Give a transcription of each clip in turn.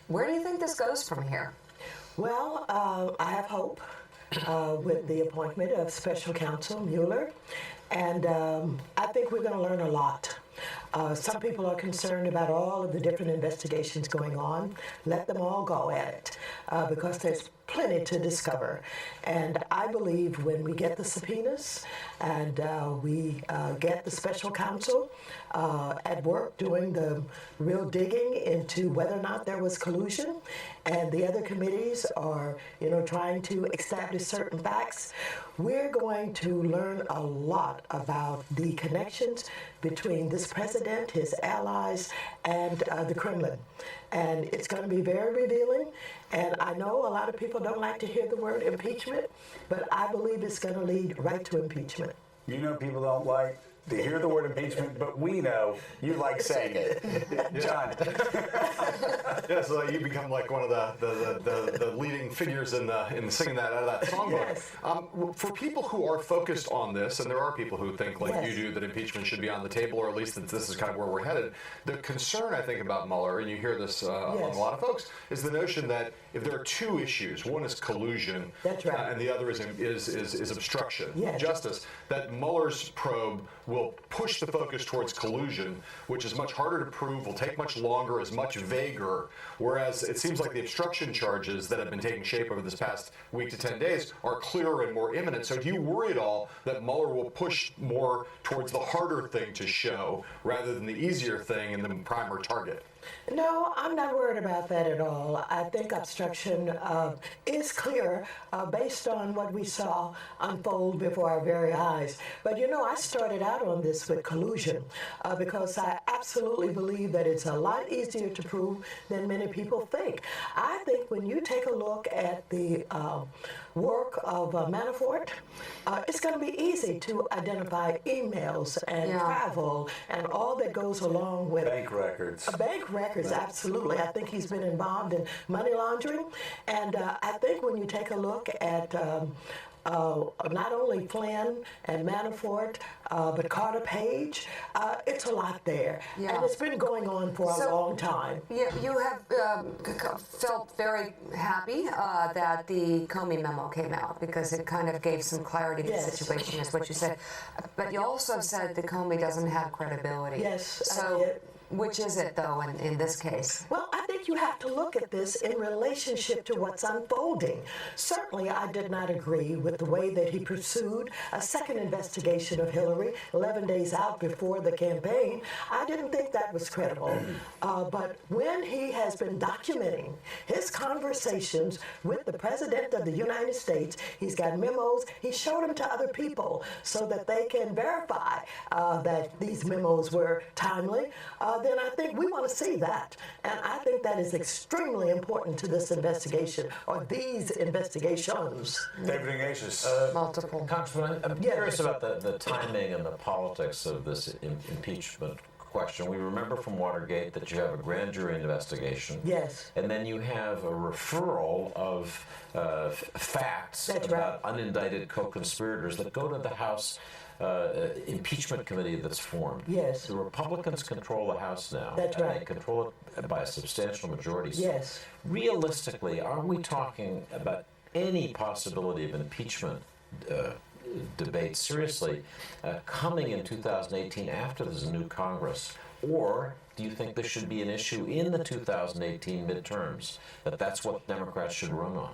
Where do you think this goes from here? Well, I have hope with the appointment of Special Counsel Mueller, and I think we're going to learn a lot. Some people are concerned about all of the different investigations going on. Let them all go at it, because there's plenty to discover. And I believe when we get the subpoenas and we get the special counsel at work doing the real digging into whether or not there was collusion, and the other committees are, trying to establish certain facts, we're going to learn a lot about the connections between this president, his allies, and the Kremlin. And it's going to be very revealing. And I know a lot of people don't like to hear the word impeachment, but I believe it's going to lead right to impeachment. People don't like to hear the word impeachment, but we know you like saying it. John. Yeah, so you become like one of the leading figures in singing that out of that songbook. Yes. For people who are focused on this, and there are people who think like you do that impeachment should be on the table, or at least that this is kind of where we're headed, the concern I think about Mueller, and you hear this among a lot of folks, is the notion that if there are two issues, one is collusion, that's right, and the other is obstruction, yes, justice, that Mueller's probe will push the focus towards collusion, which is much harder to prove, will take much longer, is much vaguer, whereas it seems like the obstruction charges that have been taking shape over this past week to 10 days are clearer and more imminent. So do you worry at all that Mueller will push more towards the harder thing to show rather than the easier thing and the primer target? No, I'm not worried about that at all. I think obstruction is clear based on what we saw unfold before our very eyes. But I started out on this with collusion because I absolutely believe that it's a lot easier to prove than many people think. I think when you take a look at the work of Manafort, it's going to be easy to identify emails and travel and all that goes along with bank records. Bank records, absolutely. I think he's been involved in money laundering, and I think when you take a look at not only Flynn and Manafort, but Carter Page, it's a lot there. Yeah. And it's been going on for a long time. You have felt very happy that the Comey memo came out because it kind of gave some clarity to the situation, is what you said. But you also said that Comey doesn't have credibility. Yes, so which is it, though, in this case? Well, I think you have to look at this in relationship to what's unfolding. Certainly, I did not agree with the way that he pursued a second investigation of Hillary 11 days out before the campaign. I didn't think that was credible. But when he has been documenting his conversations with the President of the United States, he's got memos, he showed them to other people so that they can verify that these memos were timely, then I think we want to see that. And I think that is extremely important to this investigation, or these investigations. David Ignatius. Multiple. Congressman, I'm curious about the timing and the politics of this impeachment question. We remember from Watergate that you have a grand jury investigation. Yes. And then you have a referral of facts about unindicted co-conspirators that go to the House impeachment committee that's formed. Yes. The Republicans control the House now. That's right. And they control it by a substantial majority. Yes. Realistically, are we talking about any possibility of impeachment debate seriously coming in 2018 after there's a new Congress? Or do you think this should be an issue in the 2018 midterms, that's what Democrats should run on?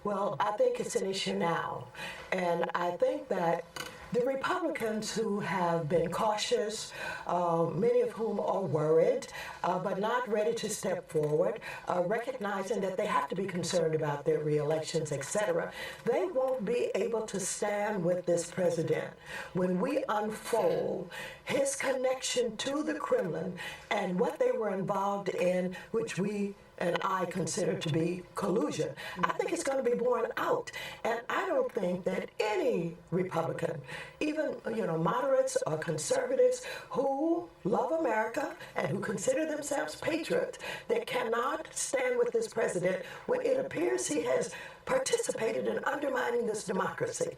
Well, I think it's an issue now. And I think that the Republicans who have been cautious, many of whom are worried, but not ready to step forward, recognizing that they have to be concerned about their reelections, etc., they won't be able to stand with this president when we unfold his connection to the Kremlin and what they were involved in, which we and I consider to be collusion. I think it's going to be borne out. And I don't think that any Republican, even moderates or conservatives who love America and who consider themselves patriots, that cannot stand with this president when it appears he has participated in undermining this democracy.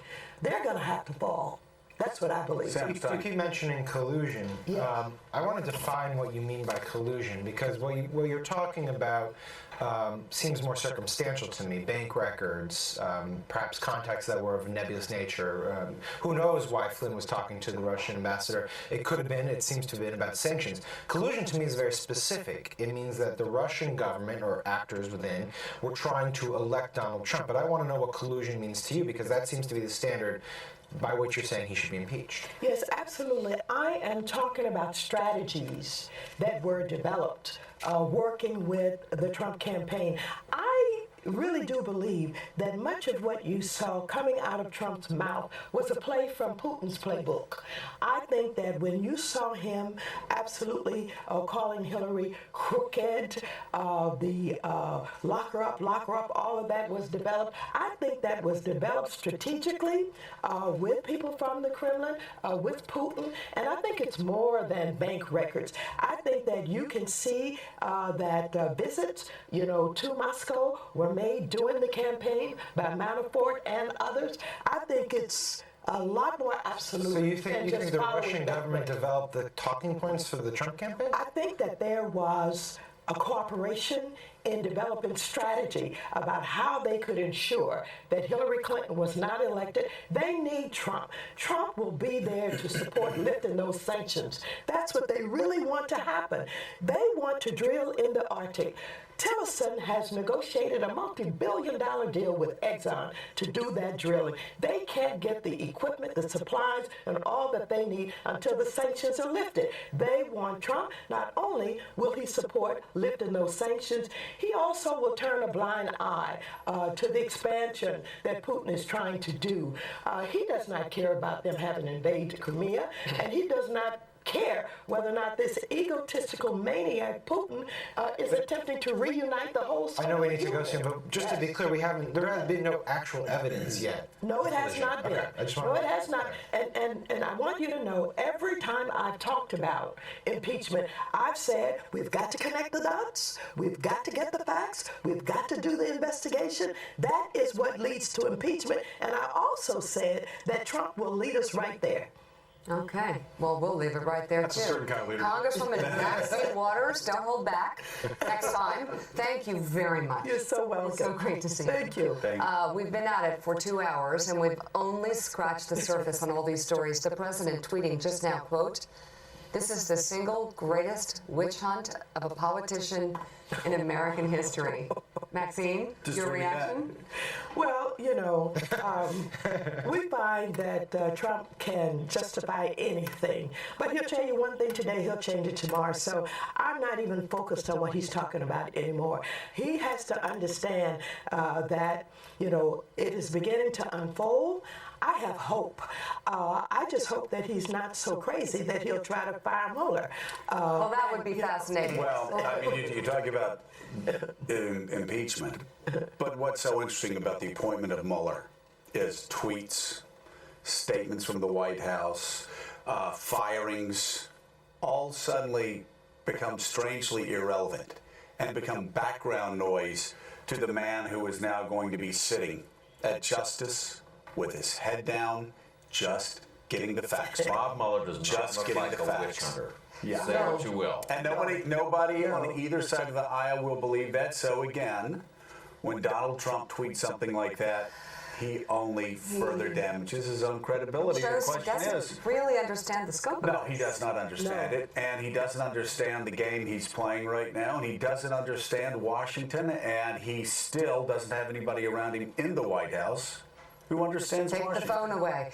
They're going to have to fall. That's what I believe. You keep mentioning collusion. Yeah. I want to define what you mean by collusion, because what you're talking about seems more circumstantial to me. Bank records, perhaps contacts that were of nebulous nature. Who knows why Flynn was talking to the Russian ambassador? It could have been, it seems to have been about sanctions. Collusion to me is very specific. It means that the Russian government or actors within were trying to elect Donald Trump. But I want to know what collusion means to you, because that seems to be the standard by which you're saying he should be impeached. Yes, absolutely. I am talking about strategies that were developed working with the Trump campaign. I really do believe that much of what you saw coming out of Trump's mouth was a play from Putin's playbook. I think that when you saw him absolutely calling Hillary crooked, the lock her up, all of that was developed. I think that was developed strategically with people from the Kremlin, with Putin, and I think it's more than bank records. I think that you can see that visits, to Moscow were made during the campaign by Manafort and others. I think it's a lot more absolute. So you think the Russian government developed the talking points for the Trump campaign? I think that there was a cooperation in developing strategy about how they could ensure that Hillary Clinton was not elected. They need Trump. Trump will be there to support lifting those sanctions. That's what they really want to happen. They want to drill in the Arctic. Tillerson has negotiated a multi-billion-dollar deal with Exxon to do that drilling. They can't get the equipment, the supplies, and all that they need until the sanctions are lifted. They want Trump. Not only will he support lifting those sanctions, he also will turn a blind eye to the expansion that Putin is trying to do. He does not care about them having invaded Crimea, and he does not care whether or not this egotistical maniac Putin is attempting to reunite the whole Soviet I know we need to go Union. soon, but just to be clear, there has been no actual evidence yet. No, it has not been. Okay, I just No, want it has not. And I want you to know, every time I've talked about impeachment, I've said we've got to connect the dots, we've got to get the facts, we've got to do the investigation. That is what leads to impeachment. And I also said that Trump will lead us right there. Okay, well, we'll leave it right there, That's too. a certain kind of leader. Congresswoman Maxine Waters, don't hold back. Next time. Thank you very much. You're so welcome. It's so great to see you. Thank you. We've been at it for 2 hours, and we've only scratched the surface on all these stories. The president tweeting just now, quote, "This is the single greatest witch hunt of a politician in American history." Maxine, Just your read that. reaction? Well, we find that Trump can justify anything. But he'll tell you one thing today, he'll change it tomorrow. So I'm not even focused on what he's talking about anymore. He has to understand that, it is beginning to unfold. I have hope. I just hope that he's not so crazy that he'll try to fire Mueller. Well, that would be fascinating. Well, I mean, you talk about impeachment, but what's so interesting about the appointment of Mueller is tweets, statements from the White House, firings, all suddenly become strangely irrelevant and become background noise to the man who is now going to be sitting at justice with his head down, just getting the facts. Bob Mueller does not Just look getting like the a witch facts. hunter. Yeah. Say what you will. And nobody on either side of the aisle will believe that. So again, when Donald Trump tweets something like that, he only further damages his own credibility. The Shows he question doesn't is, really understand the scope of no, it. he does not understand it, and he doesn't understand the game he's playing right now, and he doesn't understand Washington, and he still doesn't have anybody around him in the White House who understands Take the Washington. phone away.